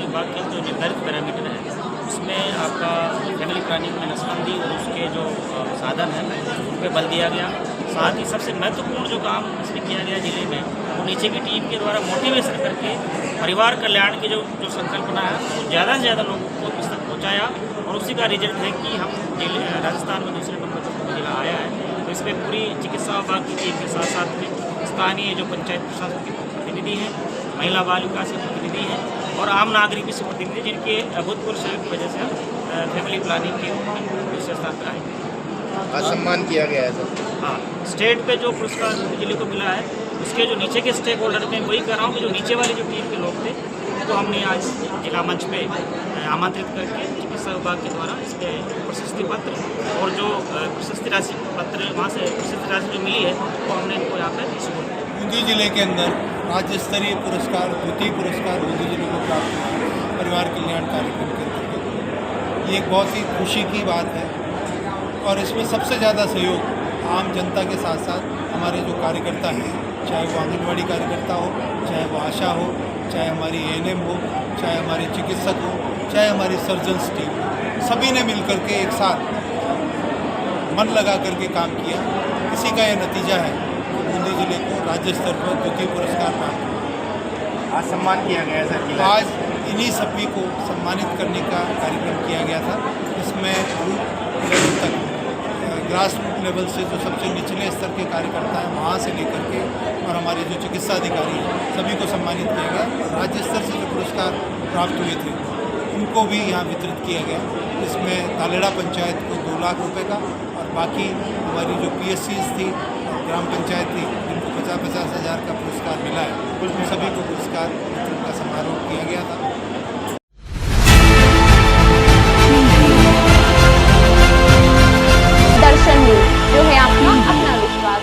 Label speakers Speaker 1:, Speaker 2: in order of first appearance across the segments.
Speaker 1: विभाग के जो निर्धारित पैरामीटर है उसमें आपका फैमिली प्लानिंग में नसबंदी और उसके जो साधन हैं उन पर बल दिया गया। साथ ही सबसे महत्वपूर्ण जो काम इसमें किया गया जिले में वो नीचे की टीम के द्वारा मोटिवेशन करके परिवार कल्याण की जो संकल्पना है वो ज़्यादा से ज़्यादा लोगों को इस तक पहुँचाया और उसी का रिजल्ट है कि हम राजस्थान में दूसरे नंबर पर जिला आया है। तो इसमें पूरी चिकित्सा विभाग की टीम के साथ साथ में स्थानीय जो पंचायत प्रशासन के प्रतिनिधि हैं, महिला बाल विकास के प्रतिनिधि हैं और आम नागरिक भी प्रतिनिधि जिनके अभूतपूर्व सहयोग की वजह से हम फैमिली प्लानिंग के दूसरे स्थान पर आए।
Speaker 2: सम्मान किया गया है सर।
Speaker 1: हाँ, स्टेट पे जो पुरस्कार जिले को मिला है उसके जो नीचे के स्टेक होल्डर में वही कर रहा हूँ कि जो नीचे वाली जो टीम के लोग थे तो हमने आज जिला मंच पे आमंत्रित करके चिकित्सा विभाग के द्वारा इस पर प्रशस्ति पत्र और जो प्रशस्ति राशि पत्र वहाँ से प्रशस्ति राशि जो मिली है वो हमने इनको यहाँ पर इसको
Speaker 3: बूंदी जिले के अंदर राज्य स्तरीय पुरस्कार, द्वितीय पुरस्कार बूंदी जिले को प्राप्त हुआ परिवार कल्याण कार्यक्रम के अंतर्गत। ये एक बहुत ही खुशी की बात है और इसमें सबसे ज़्यादा सहयोग आम जनता के साथ साथ हमारे जो कार्यकर्ता हैं, चाहे वो आंगनबाड़ी कार्यकर्ता हो, चाहे वो आशा हो, चाहे हमारी एएनएम हो, चाहे हमारे चिकित्सक हो, चाहे हमारी सर्जन्स टीम, सभी ने मिलकर के एक साथ मन लगा करके काम किया। इसी का यह नतीजा है कि बूंदी जिले को राज्य स्तर पर द्वितीय पुरस्कार प्राप्त हुआ।
Speaker 2: आज सम्मान किया गया है सर।
Speaker 3: आज इन्हीं सभी को सम्मानित करने का कार्यक्रम किया गया था। इसमें बूथ लेवल तक, ग्रास रूट लेवल से जो सबसे निचले स्तर के कार्यकर्ता हैं वहाँ से लेकर के और हमारे जो चिकित्सा अधिकारी हैं सभी को सम्मानित किया गया। राज्य स्तर से जो पुरस्कार प्राप्त हुए थे उनको भी यहाँ वितरित किया गया। इसमें तालेड़ा पंचायत को 2 लाख रुपए का और बाकी हमारी जो PSCs थी, ग्राम पंचायत थी, जिनको 50-50 हज़ार का पुरस्कार मिला है, उन सभी को पुरस्कार वितरण का समारोह किया गया था।
Speaker 4: दर्शन न्यूज, जो है आपका अपना विश्वास।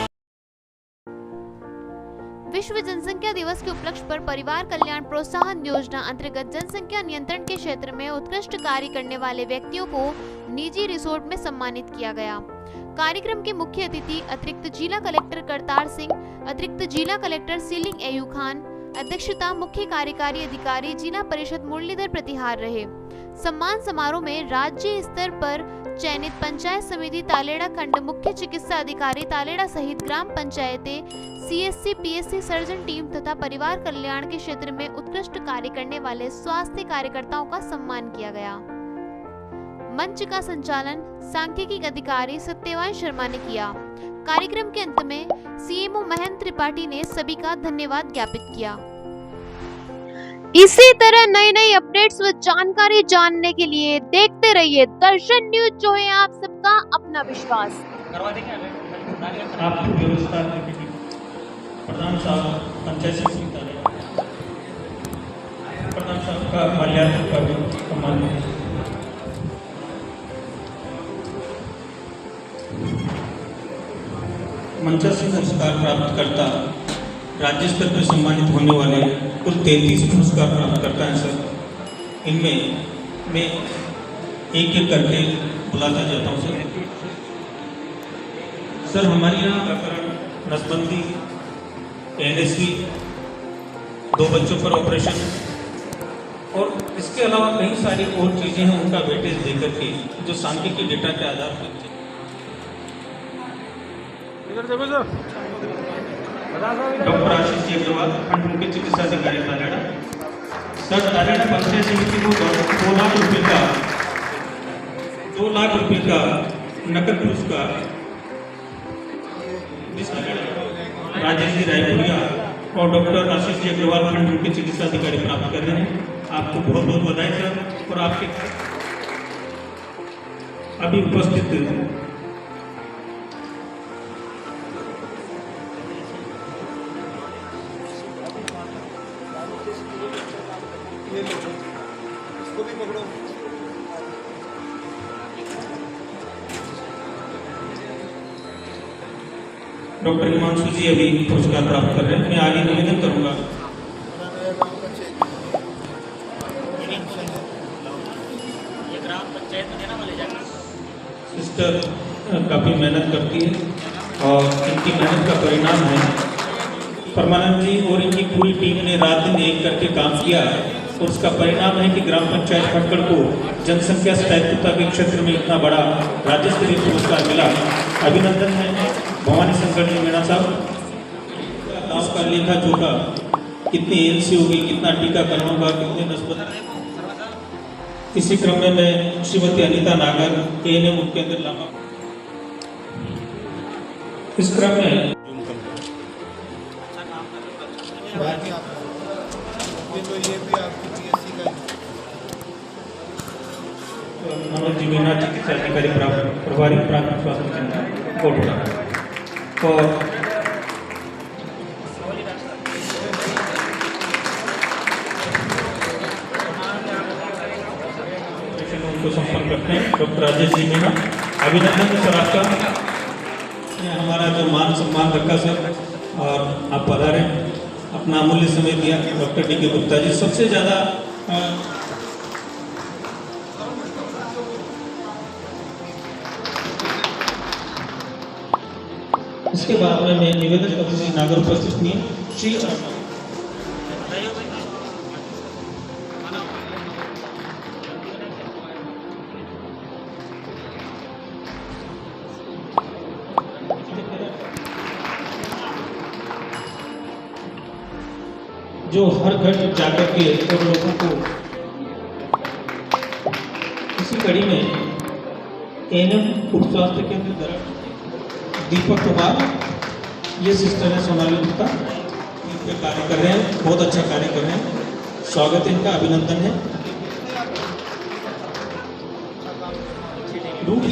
Speaker 4: विश्व जनसंख्या दिवस के उपलक्ष्य पर परिवार कल्याण प्रोत्साहन योजना अंतर्गत जनसंख्या नियंत्रण के क्षेत्र में उत्कृष्ट कार्य करने वाले व्यक्तियों को निजी रिसोर्ट में सम्मानित किया गया। कार्यक्रम के मुख्य अतिथि अतिरिक्त जिला कलेक्टर करतार सिंह, अतिरिक्त जिला कलेक्टर सीलिंग एयू खान, अध्यक्षता मुख्य कार्यकारी अधिकारी जिला परिषद मुरलीधर प्रतिहार रहे। सम्मान समारोह में राज्य स्तर पर चयनित पंचायत समिति तालेड़ा खंड मुख्य चिकित्सा अधिकारी तालेड़ा सहित ग्राम पंचायतें, CSC, PSC सर्जन टीम तथा परिवार कल्याण के क्षेत्र में उत्कृष्ट कार्य करने वाले स्वास्थ्य कार्यकर्ताओं का सम्मान किया गया। मंच का संचालन सांख्यिकी अधिकारी सत्यवान शर्मा ने किया। कार्यक्रम के अंत में CMO महेंद्र त्रिपाठी ने सभी का धन्यवाद ज्ञापित किया। इसी तरह नई नई अपडेट्स व जानकारी जानने के लिए देखते रहिए दर्शन न्यूज, जो है आप सबका अपना विश्वास।
Speaker 1: आपकी व्यवस्था प्रधान साहब पंचायत समिति प्रधान साहब का माल्यार्पण का भी सम्मान है। मंचा से पुरस्कार प्राप्त करता राज्य स्तर पर सम्मानित होने वाले कुल 33 पुरस्कार प्राप्त करता है सर। इनमें मैं एक एक करके बुलाता जाता हूँ सर। हमारे यहाँ व्याकरण, नसबंदी, NSV, 2 बच्चों पर ऑपरेशन और इसके अलावा कई सारी और चीज़ें हैं, उनका वेटेज देकर के जो सांख्यिकी डेटा के आधार पर डॉक्टर आशीष जी अग्रवाल, खंड मुख्य चिकित्सा अधिकारी तालेड़ा सर। तालेड़ा पंचायत समिति को 2 लाख रुपए का नकद पुरस्कार राजेश जी रायपुरिया और डॉक्टर आशीष जी अग्रवाल, खंड मुख्य चिकित्सा अधिकारी प्राप्त कर रहे हैं। आपको बहुत बहुत बधाई सर। और आपके अभी उपस्थित डॉक्टर हिमांशु जी अभी पुरस्कार प्राप्त कर रहे हैं। मैं आगे निवेदन करूंगा सिस्टर काफ़ी मेहनत करती है और इनकी मेहनत का परिणाम है परमानंद जी और इनकी पूरी टीम ने रात दिन एक करके काम किया।
Speaker 5: और उसका परिणाम है कि ग्राम पंचायत खटकड़ को जनसंख्या स्थायित्वता के क्षेत्र में इतना बड़ा राज्य स्तरीय पुरस्कार मिला। अभिनंदन है भवानी शंकर जी मीणा साहब। गाँव का लेखा जोखा, कितनी एलसी होगी, कितना टीकाकरण होगा, कितने नस्बत। इसी क्रम में मैं श्रीमती अनीता नागर ANM उपकेंद्र लामा, इस क्रम में
Speaker 3: बाकी आप तो ये भी आपकी PSC का
Speaker 5: मनोज जी मीणा चिकित्सा अधिकारी प्रभारी प्राथमिक स्वास्थ्य केंद्र कोटड़ा और उनको संपर्क करते हैं डॉक्टर राजेश जी मीणा। अभिनंदन सर आपका, हमारा जो मान सम्मान रखा सर और आप पधारे, अपना अमूल्य समय दिया। डॉक्टर DK गुप्ता जी सबसे ज़्यादा इसके बाद में मैं निवेदन करती हूँ नागर उपस्थित नहीं श्री जो हर घर जाकर के और लोगों को इसी कड़ी में ANM उप स्वास्थ्य केंद्र दरअसल दीपक कुमार, ये सिस्टर है सोनाली गुप्ता, इनके कार्य कर रहे हैं, बहुत अच्छा कार्य कर रहे हैं, स्वागत है इनका, अभिनंदन है। रूट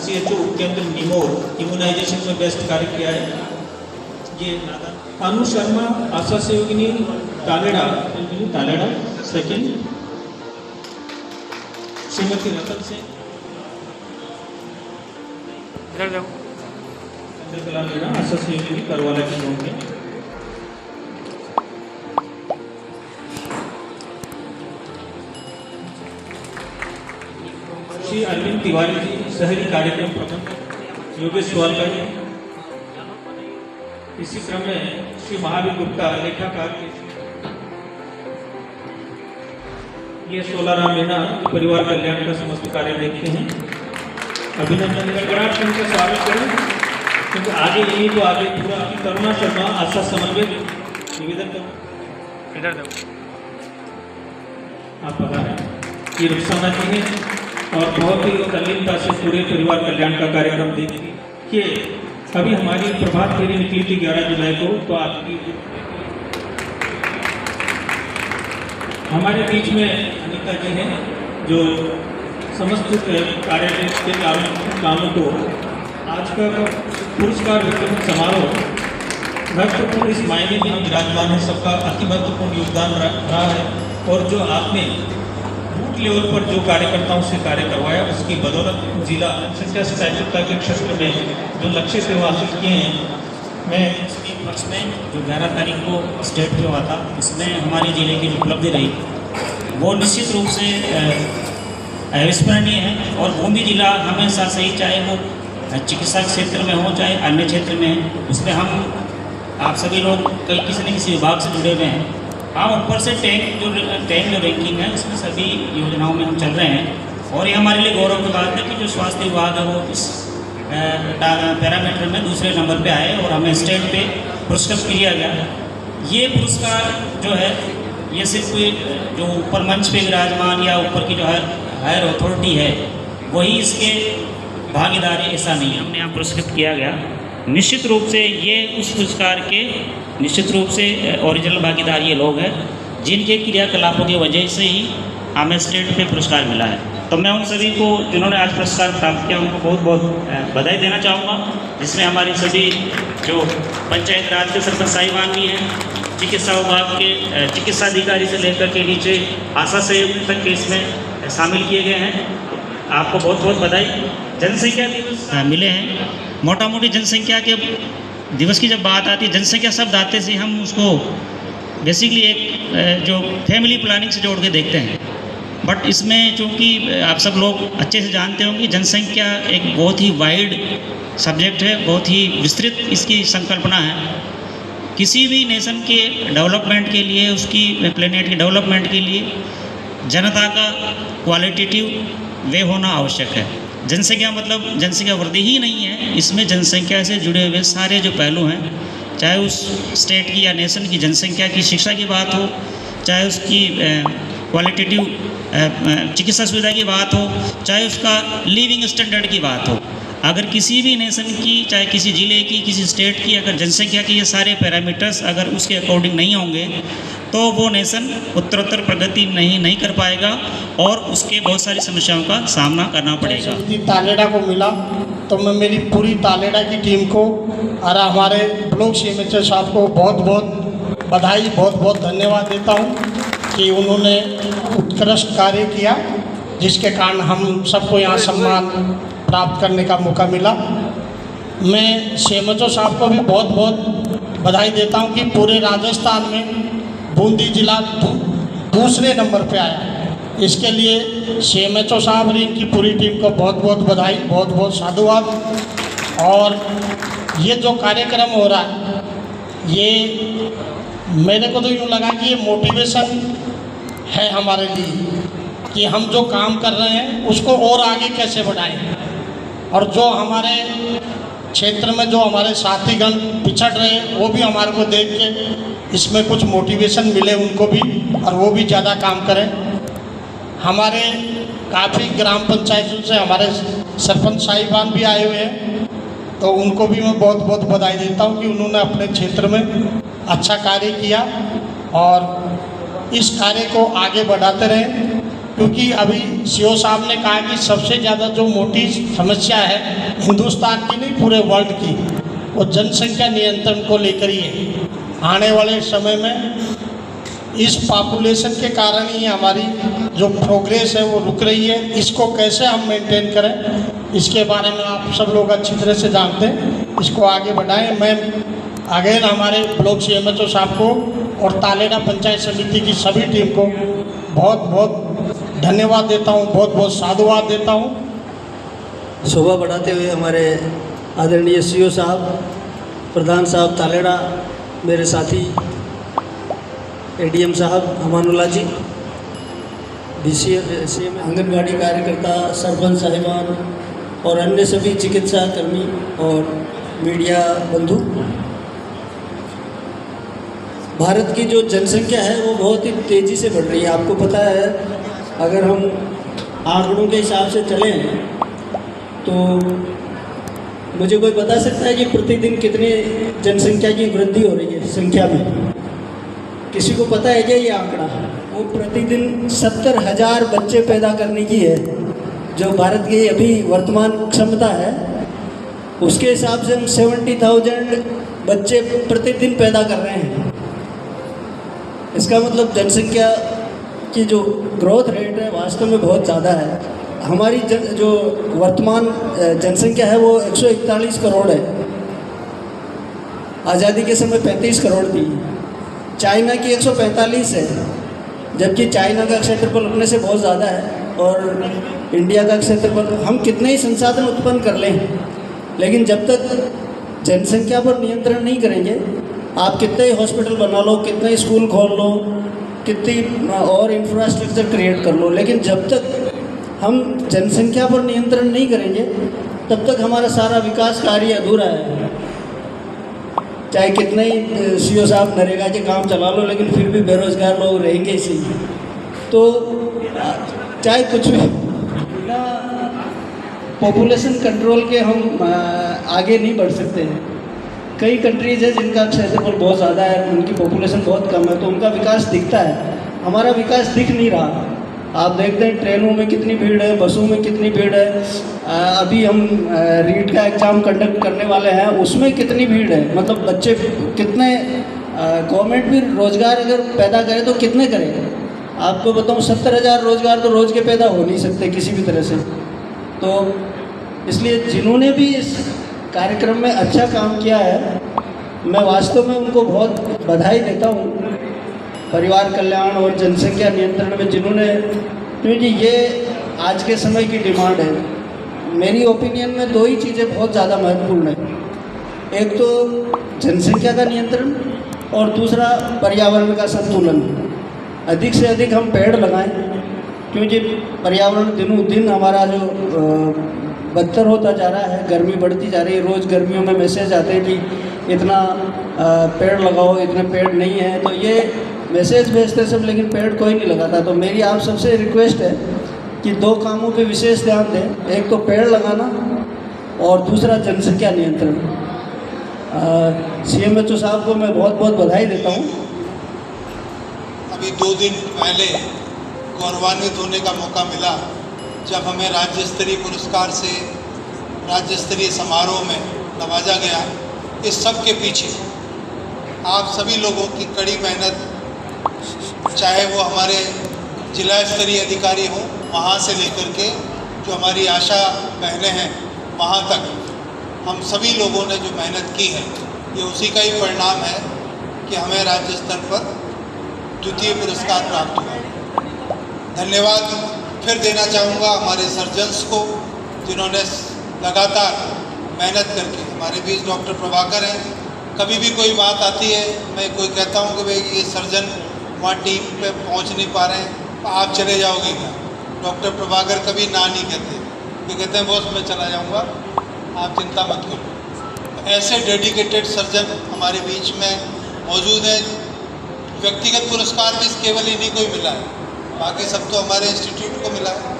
Speaker 5: CHO उपकेंद्र निमोर इम्यूनाइजेशन में बेस्ट कार्य किया है। ये अनु शर्मा आशा सहयोगिनी तालेड़ा सेकेंड, श्रीमती रतन सिंह आशा सहयोगिनी करवाला की होंगे। श्री अरविंद तिवारी जी शहरी कार्यक्रम प्रबंधक योगेश वालका जी। इसी क्रम में श्री महावीर गुप्ता लेखाकार के ये 16 राम मीणा परिवार कल्याण का समस्त कार्य देखते हैं। अभिनंदन गणराज सिंह का स्वागत करें, क्योंकि आगे यही तो आगे पूरा करुणा शर्मा आशा समन्वय निवेदन करूँ आप पता है ये रुखसाना जी हैं और बहुत ही तल्लीनता से पूरे परिवार कल्याण का कार्यक्रम देखिए। अभी हमारी प्रभात फेरी निकली थी 11 जुलाई को, तो आपकी हमारे बीच में अनिता जी हैं जो समस्त कार्य के कामों को आज का पुरस्कार वितरण समारोह महत्वपूर्ण इस मायने में विराजमान है। सबका अति महत्वपूर्ण योगदान रहा है और जो आपने बूथ लेवल पर जो कार्यकर्ताओं से कार्य करवाया उसकी बदौलत जिला जनसंख्या स्थायित्वता के क्षेत्र में जो लक्ष्य से हासिल किए हैं। मैं इसके पक्ष में जो 11 तारीख को स्टेट पे हुआ था, इसमें हमारे जिले की जो उपलब्धि रही वो निश्चित रूप से अविस्मरणीय है। और बूंदी जिला हमेशा से ही, चाहे वो चिकित्सा क्षेत्र में हो चाहे अन्य क्षेत्र में है, उसमें हम आप सभी लोग कई किसी न किसी विभाग से जुड़े हुए हैं। हाँ, ऊपर से टैंक जो रैंकिंग है उसमें सभी योजनाओं में हम चल रहे हैं और ये हमारे लिए गौरव की बात है कि जो स्वास्थ्य विभाग है वो इस पैरामीटर में दूसरे नंबर पे आए और हमें स्टेट पे पुरस्कृत किया गया। ये पुरस्कार जो है ये सिर्फ जो ऊपर मंच पे विराजमान या ऊपर की जो हायर अथॉरिटी है वही इसके भागीदारी, ऐसा नहीं है। हमने यहाँ पुरस्कृत किया गया। निश्चित रूप से ये उस पुरस्कार के निश्चित रूप से ओरिजिनल भागीदार ये लोग हैं जिनके क्रियाकलापों की वजह से ही हमें स्टेट पे पुरस्कार मिला है। तो मैं उन सभी को जिन्होंने आज पुरस्कार प्राप्त किया उनको बहुत बहुत बधाई देना चाहूँगा, जिसमें हमारी सभी जो पंचायत राज के सरपंच साहिबान भी हैं, चिकित्सा विभाग के चिकित्सा अधिकारी से लेकर के नीचे आशा सहयोगी तक के इसमें शामिल किए गए हैं। आपको बहुत बहुत बधाई। जनसंख्या दिवस मिले हैं। मोटा मोटी जनसंख्या के दिवस की जब बात आती है, जनसंख्या शब्द आते से हम उसको बेसिकली एक जो फैमिली प्लानिंग से जोड़ के देखते हैं। बट इसमें चूँकि आप सब लोग अच्छे से जानते होंगे जनसंख्या एक बहुत ही वाइड सब्जेक्ट है, बहुत ही विस्तृत इसकी संकल्पना है। किसी भी नेशन के डेवलपमेंट के लिए, उसकी प्लेनेट के डेवलपमेंट के लिए जनता का क्वालिटेटिव वे होना आवश्यक है। जनसंख्या मतलब जनसंख्या वृद्धि ही नहीं है, इसमें जनसंख्या से जुड़े हुए सारे जो पहलू हैं, चाहे उस स्टेट की या नेशन की जनसंख्या की शिक्षा की बात हो, चाहे उसकी क्वालिटेटिव चिकित्सा सुविधा की बात हो, चाहे उसका लिविंग स्टैंडर्ड की बात हो। अगर किसी भी नेशन की, चाहे किसी ज़िले की, किसी स्टेट की, अगर जनसंख्या के ये सारे पैरामीटर्स अगर उसके अकॉर्डिंग नहीं होंगे तो वो नेशन उत्तरोत्तर प्रगति नहीं कर पाएगा और उसके बहुत सारी समस्याओं का सामना करना पड़ेगा।
Speaker 6: तालेड़ा को मिला तो मैं मेरी पूरी तालेड़ा की टीम को और हमारे ब्लॉक सीएमएचओ साहब को बहुत बहुत बधाई, बहुत बहुत धन्यवाद देता हूँ कि उन्होंने उत्कृष्ट कार्य किया, जिसके कारण हम सबको यहाँ सम्मान प्राप्त करने का मौका मिला। मैं सीएमएचओ साहब को भी बहुत बहुत बधाई देता हूँ कि पूरे राजस्थान में बूंदी जिला दूसरे नंबर पे आया। इसके लिए सीएमएचओ साहब और इनकी पूरी टीम को बहुत बहुत बधाई, बहुत बहुत साधुवाद। और ये जो कार्यक्रम हो रहा है, ये मेरे को तो यूँ लगा कि ये मोटिवेशन है हमारे लिए कि हम जो काम कर रहे हैं उसको और आगे कैसे बढ़ाएं। और जो हमारे क्षेत्र में जो हमारे साथीगण पिछड़ रहे हैं, वो भी हमारे को देख के इसमें कुछ मोटिवेशन मिले उनको भी, और वो भी ज़्यादा काम करें। हमारे काफ़ी ग्राम पंचायतों से हमारे सरपंच साहिबान भी आए हुए हैं, तो उनको भी मैं बहुत बहुत बधाई देता हूँ कि उन्होंने अपने क्षेत्र में अच्छा कार्य किया और इस कार्य को आगे बढ़ाते रहें। क्योंकि अभी सीओ साहब ने कहा कि सबसे ज़्यादा जो मोटी समस्या है हिंदुस्तान की नहीं, पूरे वर्ल्ड की, वो जनसंख्या नियंत्रण को लेकर ही है। आने वाले समय में इस पॉपुलेशन के कारण ही हमारी जो प्रोग्रेस है वो रुक रही है। इसको कैसे हम मेंटेन करें, इसके बारे में आप सब लोग अच्छी तरह से जानते हैं। इसको आगे बढ़ाएं। मैं अगेन हमारे ब्लॉक सीएमएचओ साहब को और तालेड़ा पंचायत समिति की सभी टीम को बहुत बहुत धन्यवाद देता हूँ, बहुत बहुत साधुवाद देता हूँ।
Speaker 7: शोभा बढ़ाते हुए हमारे आदरणीय सीओ साहब, प्रधान साहब तालेड़ा, मेरे साथी एडीएम साहब अमानुल्लाह जी, सीएम, आंगनबाड़ी कार्यकर्ता, सरपंच साहिबान और अन्य सभी चिकित्सा कर्मी और मीडिया बंधु। भारत की जो जनसंख्या है वो बहुत ही तेज़ी से बढ़ रही है। आपको पता है, अगर हम आंकड़ों के हिसाब से चलें तो मुझे कोई बता सकता है कि प्रतिदिन कितनी जनसंख्या की वृद्धि हो रही है संख्या में? किसी को पता है क्या ये आंकड़ा? वो प्रतिदिन 70,000 बच्चे पैदा करने की है, जो भारत की अभी वर्तमान क्षमता है। उसके हिसाब से हम 70,000 बच्चे प्रतिदिन पैदा कर रहे हैं। इसका मतलब जनसंख्या की जो ग्रोथ रेट है वास्तव में बहुत ज़्यादा है। हमारी जो वर्तमान जनसंख्या है वो 141 करोड़ है। आज़ादी के समय 35 करोड़ थी। चाइना की 145 है, जबकि चाइना का क्षेत्रफल अपने से बहुत ज़्यादा है और इंडिया का क्षेत्रफल, हम कितने ही संसाधन उत्पन्न कर लें, लेकिन जब तक जनसंख्या पर नियंत्रण नहीं करेंगे, आप कितने ही हॉस्पिटल बना लो, कितने ही स्कूल खोल लो, कितनी और इंफ्रास्ट्रक्चर क्रिएट कर लो, लेकिन जब तक हम जनसंख्या पर नियंत्रण नहीं करेंगे तब तक हमारा सारा विकास कार्य अधूरा है। चाहे कितने ही सीओ साहब नरेगा के काम चला लो, लेकिन फिर भी बेरोजगार लोग रहेंगे इसी। तो चाहे कुछ भी, बिना पॉपुलेशन कंट्रोल के हम आगे नहीं बढ़ सकते हैं। कई कंट्रीज है जिनका क्षेत्रफल बहुत ज़्यादा है, उनकी पॉपुलेशन बहुत कम है, तो उनका विकास दिखता है, हमारा विकास दिख नहीं रहा। आप देखते हैं ट्रेनों में कितनी भीड़ है, बसों में कितनी भीड़ है। अभी हम रीट का एग्ज़ाम कंडक्ट करने वाले हैं, उसमें कितनी भीड़ है। मतलब बच्चे कितने, गवर्नमेंट भी रोज़गार अगर पैदा करे तो कितने करे। आपको बताऊँ 70,000 रोज़गार तो रोज़ के पैदा हो नहीं सकते किसी भी तरह से। तो इसलिए जिन्होंने भी इस कार्यक्रम में अच्छा काम किया है, मैं वास्तव में उनको बहुत बधाई देता हूँ। परिवार कल्याण और जनसंख्या नियंत्रण में जिन्होंने, क्योंकि ये आज के समय की डिमांड है। मेरी ओपिनियन में दो ही चीज़ें बहुत ज़्यादा महत्वपूर्ण है। एक तो जनसंख्या का नियंत्रण और दूसरा पर्यावरण का संतुलन। अधिक से अधिक हम पेड़ लगाएं, क्योंकि पर्यावरण दिनों दिन हमारा जो बदतर होता जा रहा है, गर्मी बढ़ती जा रही है। रोज़ गर्मियों में मैसेज आते हैं कि इतना पेड़ लगाओ, इतने पेड़ नहीं है, तो ये मैसेज भेजते सब, लेकिन पेड़ कोई नहीं लगाता। तो मेरी आप सबसे रिक्वेस्ट है कि 2 कामों पे विशेष ध्यान दें, एक तो पेड़ लगाना और दूसरा जनसंख्या नियंत्रण। CMHO साहब को मैं बहुत बहुत बधाई देता हूँ।
Speaker 3: अभी 2 दिन पहले गौरवान्वित होने का मौका मिला जब हमें राज्य स्तरीय पुरस्कार से राज्य स्तरीय समारोह में नवाजा गया। इस सब के पीछे आप सभी लोगों की कड़ी मेहनत, चाहे वो हमारे जिला स्तरीय अधिकारी हों, वहाँ से लेकर के जो हमारी आशा बहनें हैं वहाँ तक, हम सभी लोगों ने जो मेहनत की है, ये उसी का ही परिणाम है कि हमें राज्य स्तर पर द्वितीय पुरस्कार प्राप्त हुआ। धन्यवाद फिर देना चाहूँगा हमारे सर्जन्स को, जिन्होंने लगातार मेहनत करके, हमारे बीच डॉक्टर प्रभाकर हैं। कभी भी कोई बात आती है, मैं कोई कहता हूँ कि भाई ये सर्जन वहाँ टीम पे पहुँच नहीं पा रहे हैं, आप चले जाओगे क्या? डॉक्टर प्रभाकर कभी ना नहीं कहते, ये कहते हैं बॉस मैं चला जाऊँगा, आप चिंता मत करो। ऐसे डेडिकेटेड सर्जन हमारे बीच में मौजूद हैं। व्यक्तिगत पुरस्कार भी केवल इन्हीं को ही मिला है, बाकी सब तो हमारे इंस्टीट्यूट को मिला है।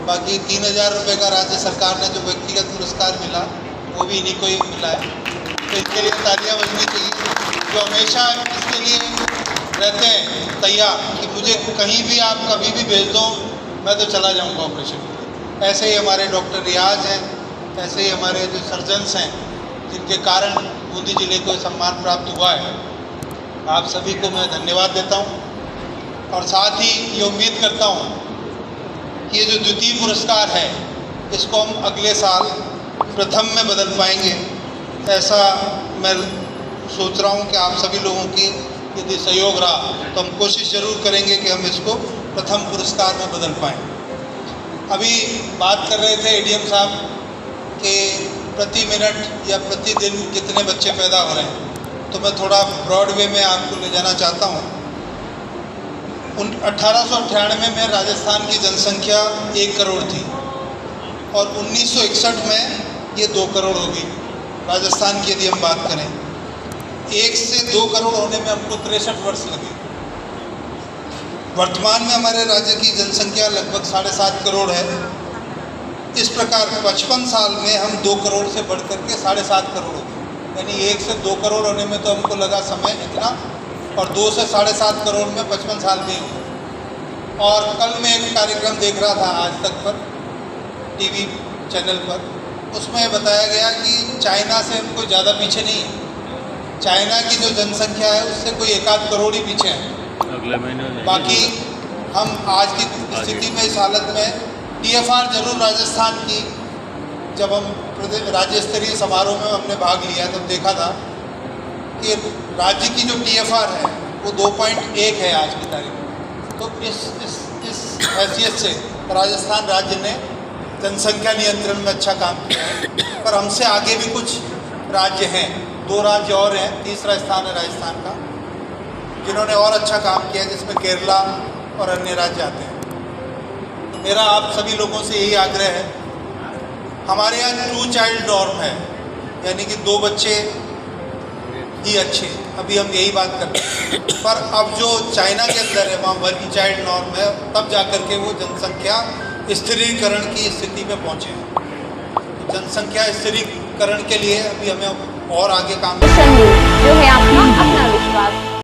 Speaker 3: बाकी 3000 रुपये का राज्य सरकार ने जो व्यक्तिगत पुरस्कार मिला वो भी इन्हीं को ही मिला है। तो इसके लिए तालियां बजनी चाहिए, जो हमेशा इसके लिए रहते हैं तैयार कि मुझे कहीं भी आप कभी भी भेज दो, मैं तो चला जाऊंगा ऑपरेशन। ऐसे ही हमारे डॉक्टर रियाज हैं, ऐसे ही हमारे जो सर्जन्स हैं, जिनके कारण बूंदी जिले को सम्मान प्राप्त हुआ है। आप सभी को मैं धन्यवाद देता हूं और साथ ही ये उम्मीद करता हूं कि ये जो द्वितीय पुरस्कार है, इसको हम अगले साल प्रथम में बदल पाएंगे। ऐसा मैं सोच रहा हूं कि आप सभी लोगों की यदि सहयोग रहा तो हम कोशिश ज़रूर करेंगे कि हम इसको प्रथम पुरस्कार में बदल पाएँ। अभी बात कर रहे थे ADM साहब कि प्रति मिनट या प्रतिदिन कितने बच्चे पैदा हो रहे हैं, तो मैं थोड़ा ब्रॉड वे में आपको ले जाना चाहता हूँ। 1898 में राजस्थान की जनसंख्या 1 करोड़ थी और 1961 में ये 2 करोड़ हो गई। राजस्थान की यदि हम बात करें, 1 से 2 करोड़ होने में हमको 63 वर्ष लगे। वर्तमान में हमारे राज्य की जनसंख्या लगभग 7.5 करोड़ है। इस प्रकार 55 साल में हम 2 करोड़ से बढ़ करके 7.5 करोड़ हो गए, यानी 1 से 2 करोड़ होने में तो हमको लगा समय इतना, और 2 से 7.5 करोड़ में 55 साल में हुए। और कल मैं एक कार्यक्रम देख रहा था आज तक पर, TV चैनल पर, उसमें बताया गया कि चाइना से हम कोई ज़्यादा पीछे नहीं है। चाइना की जो जनसंख्या है उससे कोई 1-8 करोड़ ही पीछे है। अगले महीने बाकी हम आज की स्थिति में, इस हालत में, TFR जरूर राजस्थान की, जब हम राज्य स्तरीय समारोह में हमने भाग लिया तब देखा था कि राज्य की जो TFR है वो 2.1 है आज की तारीख में। तो इस हैसियत से राजस्थान राज्य ने जनसंख्या नियंत्रण में अच्छा काम किया है, पर हमसे आगे भी कुछ राज्य हैं, 2 राज्य और हैं, तीसरा स्थान है राजस्थान का, जिन्होंने और अच्छा काम किया है, जिसमें केरला और अन्य राज्य आते हैं। तो मेरा आप सभी लोगों से यही आग्रह है, हमारे यहाँ 2 चाइल्ड नॉर्म है, यानी कि 2 बच्चे ही अच्छे, अभी हम यही बात करते हैं। पर अब जो चाइना के अंदर है वहाँ 1 चाइल्ड नॉर्म है, तब जा कर के वो जनसंख्या स्थिरीकरण की स्थिति में पहुँचे हैं। जनसंख्या स्थिरीकरण के लिए अभी हमें और आगे काम
Speaker 8: जो है अपना